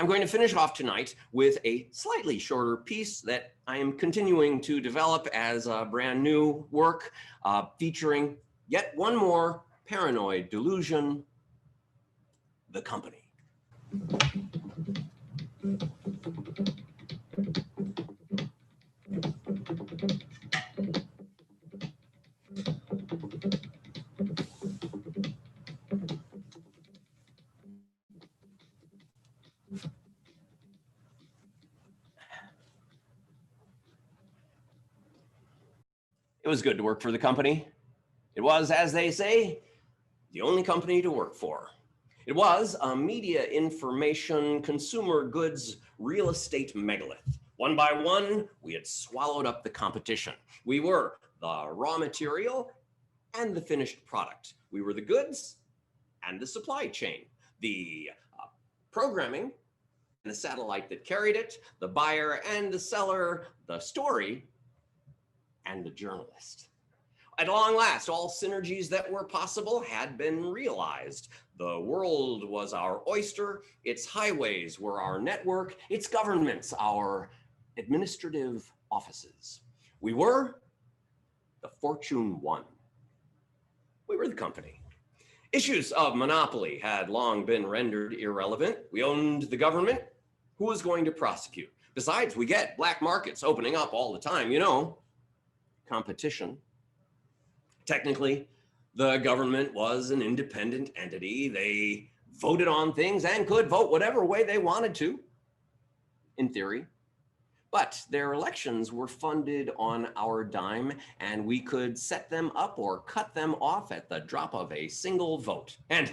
I'm going to finish off tonight with a slightly shorter piece that I am continuing to develop as a brand new work featuring yet one more paranoid delusion, the company. It was good to work for the company. It was, as they say, the only company to work for. It was a media information, consumer goods, real estate megalith. One by one, we had swallowed up the competition. We were the raw material and the finished product. We were the goods and the supply chain, the programming and the satellite that carried it, the buyer and the seller, the story and the journalist. At long last, all synergies that were possible had been realized. The world was our oyster, its highways were our network, its governments our administrative offices. We were the Fortune 1. We were the company. Issues of monopoly had long been rendered irrelevant. We owned the government. Who was going to prosecute? Besides, we get black markets opening up all the time, you know, competition. Technically, the government was an independent entity. They voted on things and could vote whatever way they wanted to, in theory. But their elections were funded on our dime, and we could set them up or cut them off at the drop of a single vote. And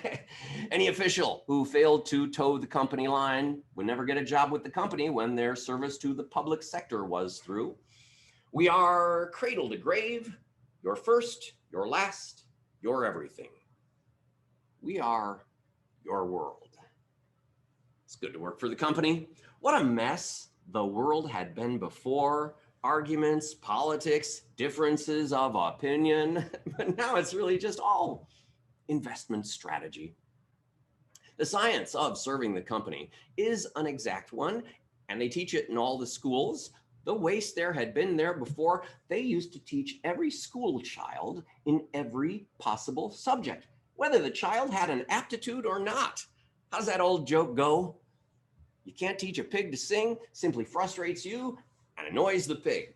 any official who failed to toe the company line would never get a job with the company when their service to the public sector was through. We are cradle to grave, your first, your last, your everything. We are your world. It's good to work for the company. What a mess the world had been before. Arguments, politics, differences of opinion. But now it's really just all investment strategy. The science of serving the company is an exact one, and they teach it in all the schools. The waste there had been there before. They used to teach every school child in every possible subject, whether the child had an aptitude or not. How's that old joke go? You can't teach a pig to sing, simply frustrates you and annoys the pig.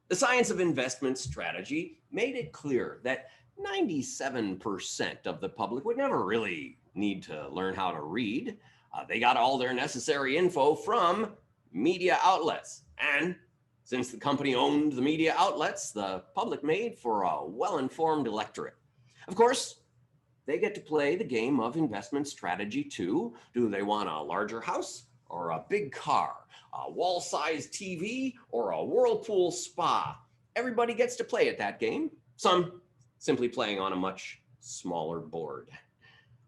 The science of investment strategy made it clear that 97% of the public would never really need to learn how to read. They got all their necessary info from media outlets. And since the company owned the media outlets, the public made for a well-informed electorate. Of course, they get to play the game of investment strategy too. Do they want a larger house or a big car, a wall-sized TV or a whirlpool spa? Everybody gets to play at that game. Some simply playing on a much smaller board.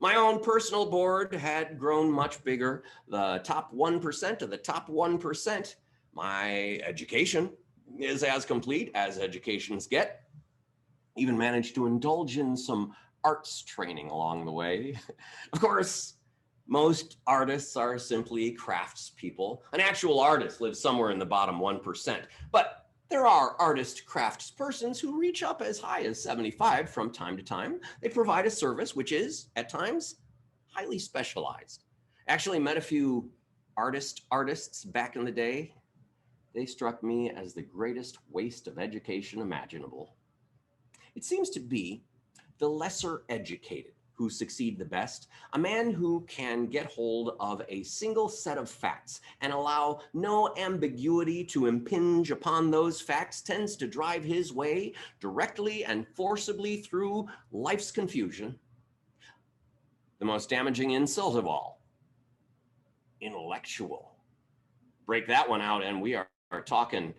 My own personal board had grown much bigger. The top 1% of the top 1%. My education is as complete as educations get. Even managed to indulge in some arts training along the way. Of course, most artists are simply craftspeople. An actual artist lives somewhere in the bottom 1%. But there are artist craftspersons who reach up as high as 75 from time to time. They provide a service which is, at times, highly specialized. Actually met a few artists back in the day. They struck me as the greatest waste of education imaginable. It seems to be the lesser educated who succeed the best, a man who can get hold of a single set of facts and allow no ambiguity to impinge upon those facts tends to drive his way directly and forcibly through life's confusion. The most damaging insult of all, intellectual. Break that one out and we are talking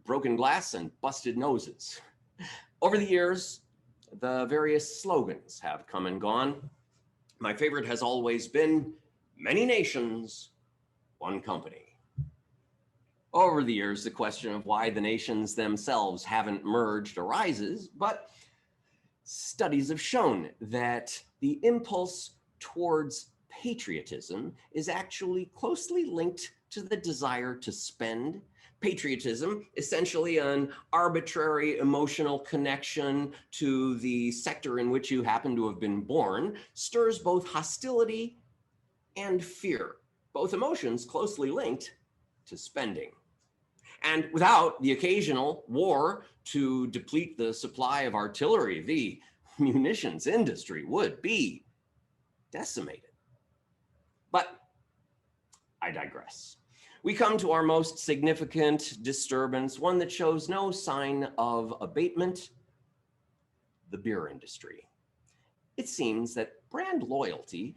broken glass and busted noses. Over the years, the various slogans have come and gone. My favorite has always been many nations, one company. Over the years, the question of why the nations themselves haven't merged arises, but studies have shown that the impulse towards patriotism is actually closely linked to the desire to spend. Patriotism, essentially an arbitrary emotional connection to the sector in which you happen to have been born, stirs both hostility and fear, both emotions closely linked to spending. And without the occasional war to deplete the supply of artillery, the munitions industry would be decimated. But I digress. We come to our most significant disturbance, one that shows no sign of abatement: the beer industry. It seems that brand loyalty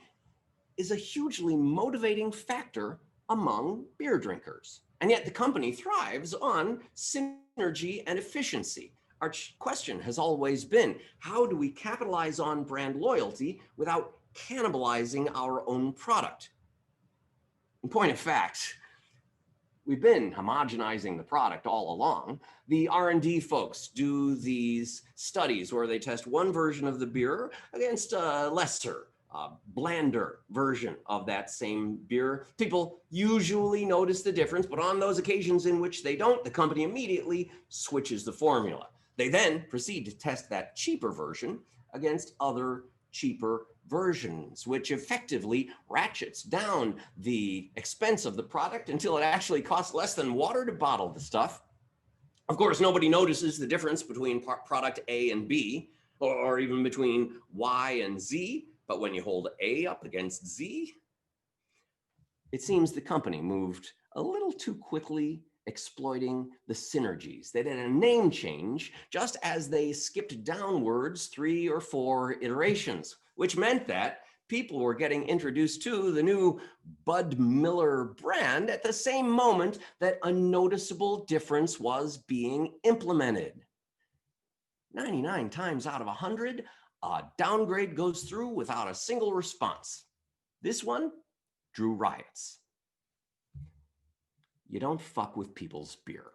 is a hugely motivating factor among beer drinkers. And yet the company thrives on synergy and efficiency. Our question has always been, how do we capitalize on brand loyalty without cannibalizing our own product? In point of fact, we've been homogenizing the product all along. The R&D folks do these studies where they test one version of the beer against a lesser, blander version of that same beer. People usually notice the difference, but on those occasions in which they don't, the company immediately switches the formula. They then proceed to test that cheaper version against other cheaper versions, which effectively ratchets down the expense of the product until it actually costs less than water to bottle the stuff. Of course, nobody notices the difference between product A and B, or even between Y and Z, but when you hold A up against Z, it seems the company moved a little too quickly, exploiting the synergies. They did a name change just as they skipped downwards 3 or 4 iterations, which meant that people were getting introduced to the new Bud Miller brand at the same moment that a noticeable difference was being implemented. 99 times out of 100, a downgrade goes through without a single response. This one drew riots. You don't fuck with people's beer.